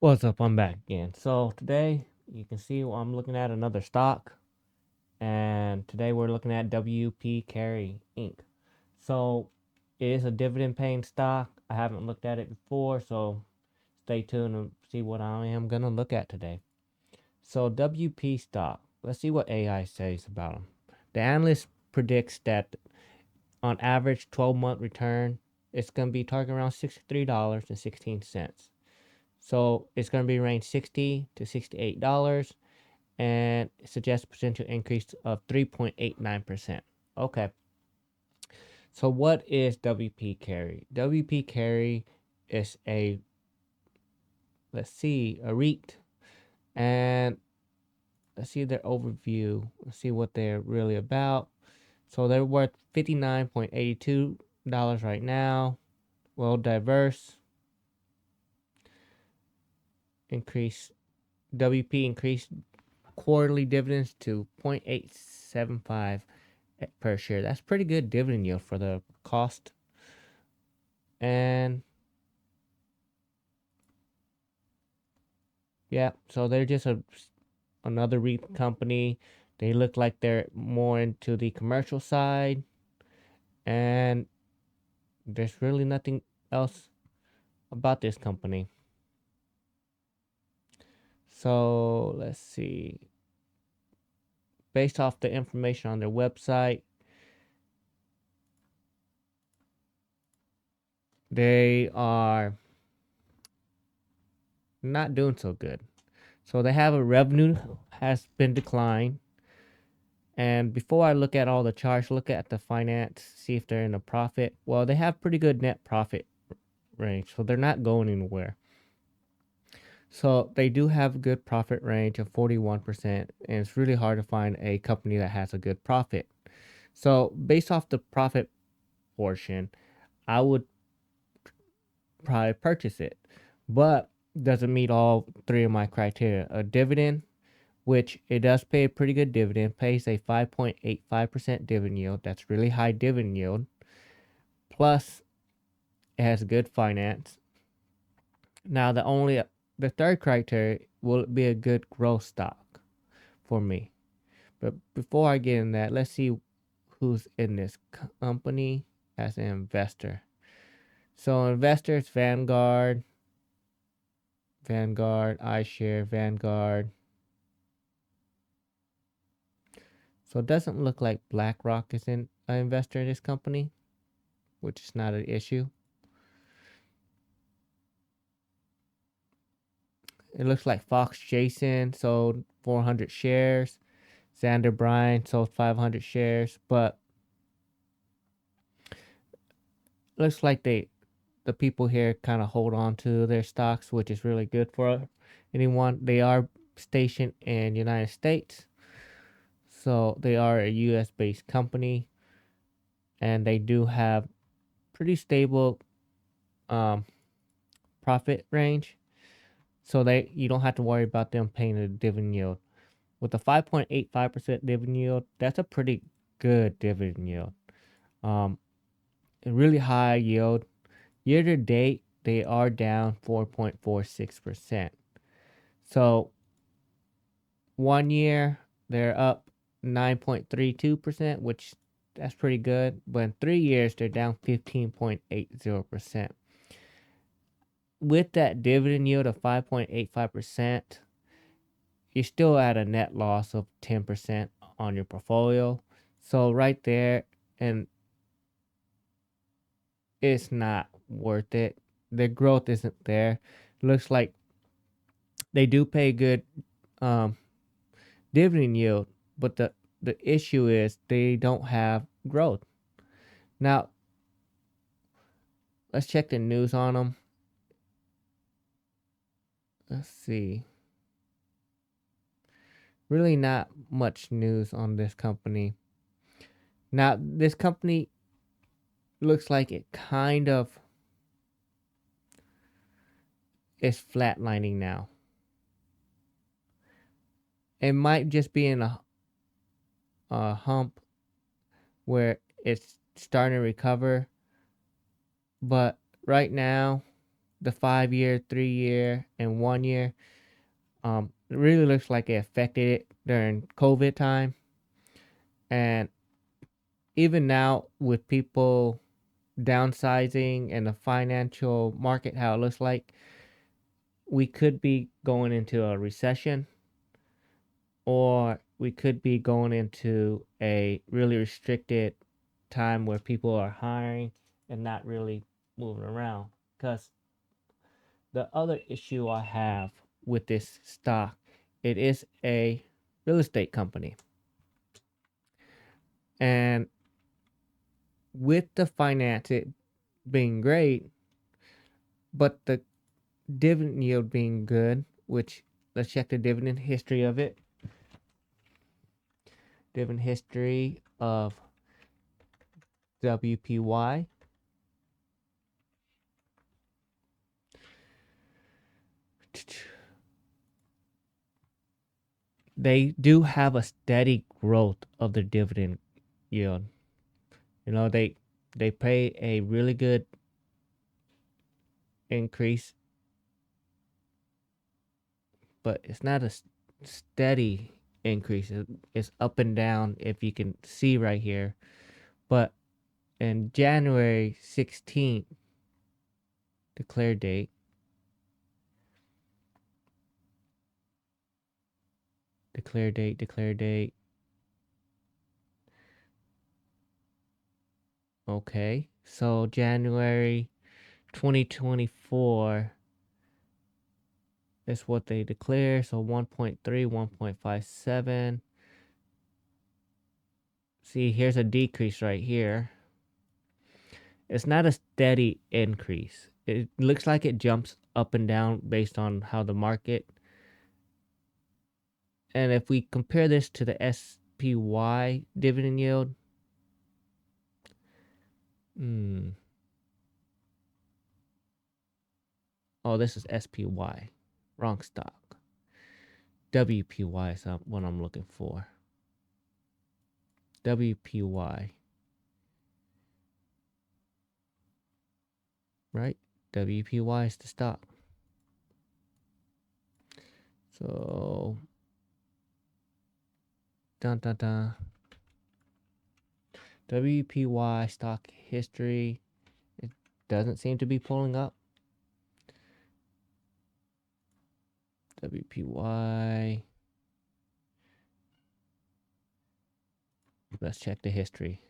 What's up? I'm back again. So today you can see I'm looking at another stock, and today we're looking at WP Carey Inc. So it is a dividend paying stock. I haven't looked at it before, so stay tuned and see what I am gonna look at today. So WP stock. Let's see what AI says about them. The analyst predicts that on average 12-month return, it's gonna be targeting around $63.16. So it's going to be range $60 to $68, and it suggests potential increase of 3.89%. Okay. So what is WP Carry? WP Carry is a REIT, and let's see their overview. Let's see what they're really about. So they're worth $59.82 right now. Well diverse. Increase WP increased quarterly dividends to 0.875 per share. That's pretty good dividend yield for the cost. And yeah, so they're just another REIT company. They look like they're more into the commercial side, and there's really nothing else about this company. So let's see. Based off the information on their website, they are not doing so good. So they have a revenue has been declined. And before I look at all the charts, look at the finance, see if they're in a profit. Well, they have pretty good net profit range, so they're not going anywhere. So they do have a good profit range of 41%, and it's really hard to find a company that has a good profit. So based off the profit portion, I would probably purchase it, but doesn't meet all three of my criteria. A dividend, which it does pay a pretty good dividend, pays a 5.85% dividend yield. That's really high dividend yield. Plus, it has good finance. Now, the third criteria, will it be a good growth stock for me? But before I get in that, let's see who's in this company as an investor. So investors, Vanguard, iShare, Vanguard. So it doesn't look like BlackRock is an investor in this company, which is not an issue. It looks like Fox Jason sold 400 shares. Xander Bryan sold 500 shares, but looks like the people here kind of hold on to their stocks, which is really good for anyone. They are stationed in United States, so they are a U.S. based company, and they do have pretty stable um, profit range. So you don't have to worry about them paying a dividend yield. With a 5.85% dividend yield, that's a pretty good dividend yield. Um, a really high yield. Year to date, they are down 4.46%. So 1 year, they're up 9.32%, which that's pretty good. But in 3 years, they're down 15.80%. With that dividend yield of 5.85%, you're still at a net loss of 10% on your portfolio. So right there, and it's not worth it. The growth isn't there. Looks like they do pay good um, dividend yield, but the issue is they don't have growth. Now, let's check the news on them. Let's see. Really not much news on this company. Now, this company looks like it kind of is flatlining now. It might just be in a hump where it's starting to recover, but right now the 5 year, 3 year, and 1 year, it really looks like it affected it during COVID time. And even now, with people downsizing and the financial market, how it looks like, we could be going into a recession, or we could be going into a really restricted time where people are hiring and not really moving around. Because the other issue I have with this stock, it is a real estate company. And with the finance it being great, but the dividend yield being good, which let's check the dividend history of it. Dividend history of WPY. They do have a steady growth of the dividend yield. You know, they pay a really good increase, but it's not a steady increase. It's up and down, if you can see right here. But in January 16th, declare date, declare date, declare date. Okay, so January 2024 is what they declare. So 1.3, 1.57. See, here's a decrease right here. It's not a steady increase. It looks like it jumps up and down based on how the market. And if we compare this to the SPY dividend yield, oh, this is SPY. Wrong stock. WPY is what I'm looking for. WPY. Right? WPY is the stock. So, dun dun dun. WPY stock history. It doesn't seem to be pulling up. WPY. Let's check the history.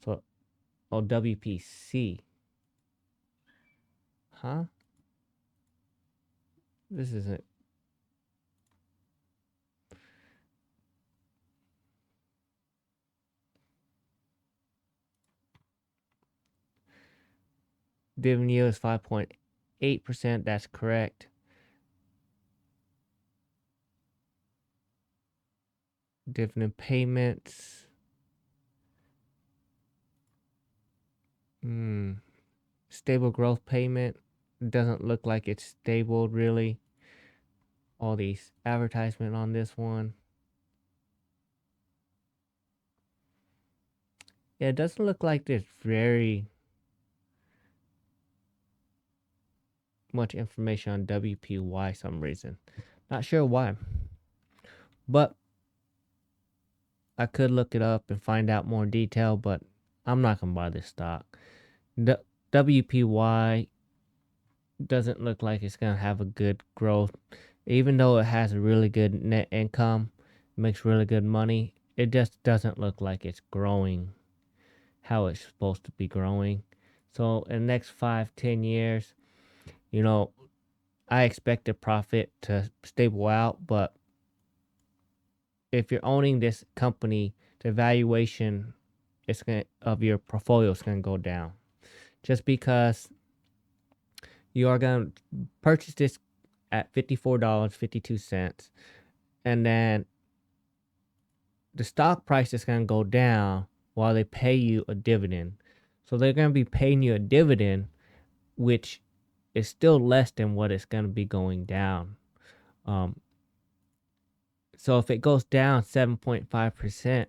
So, oh, WPC. Huh? This isn't. Dividend yield is 5.8%. That's correct. Dividend payments. Stable growth payment. Doesn't look like it's stable, really. All these advertisement on this one. Yeah, it doesn't look like there's very much information on WPY some reason. Not sure why. But I could look it up and find out more detail, but I'm not going to buy this stock. WPY doesn't look like it's going to have a good growth. Even though it has a really good net income, makes really good money, it just doesn't look like it's growing how it's supposed to be growing. So in the next 5-10 years, you know, I expect the profit to stable out, but if you're owning this company, the valuation of your portfolio is going to go down. Just because you are going to purchase this at $54.52, and then the stock price is going to go down while they pay you a dividend. So they're going to be paying you a dividend, which is still less than what it's going to be going down. So if it goes down 7.5%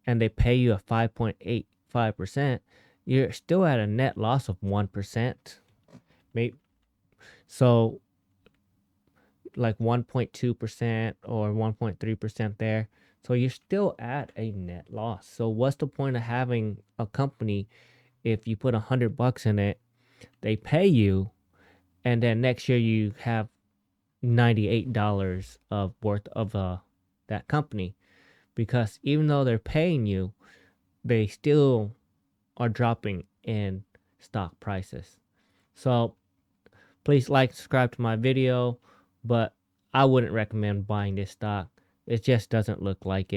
and they pay you a 5.85%, you're still at a net loss of 1%. Maybe so like 1.2% or 1.3% there. So you're still at a net loss. So what's the point of having a company if you put $100 in it, they pay you, and then next year you have $98 of worth of that company? Because even though they're paying you, they still are dropping in stock prices. So please like, subscribe to my video, but I wouldn't recommend buying this stock. It just doesn't look like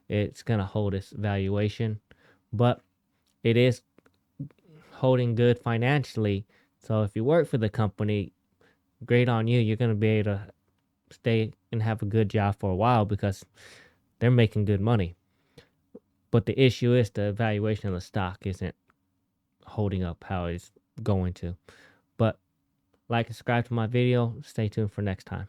it's going to hold its valuation, but it is holding good financially. So if you work for the company, great on you. You're going to be able to stay and have a good job for a while because they're making good money. But the issue is the valuation of the stock isn't holding up how it's going to. But like and subscribe to my video. Stay tuned for next time.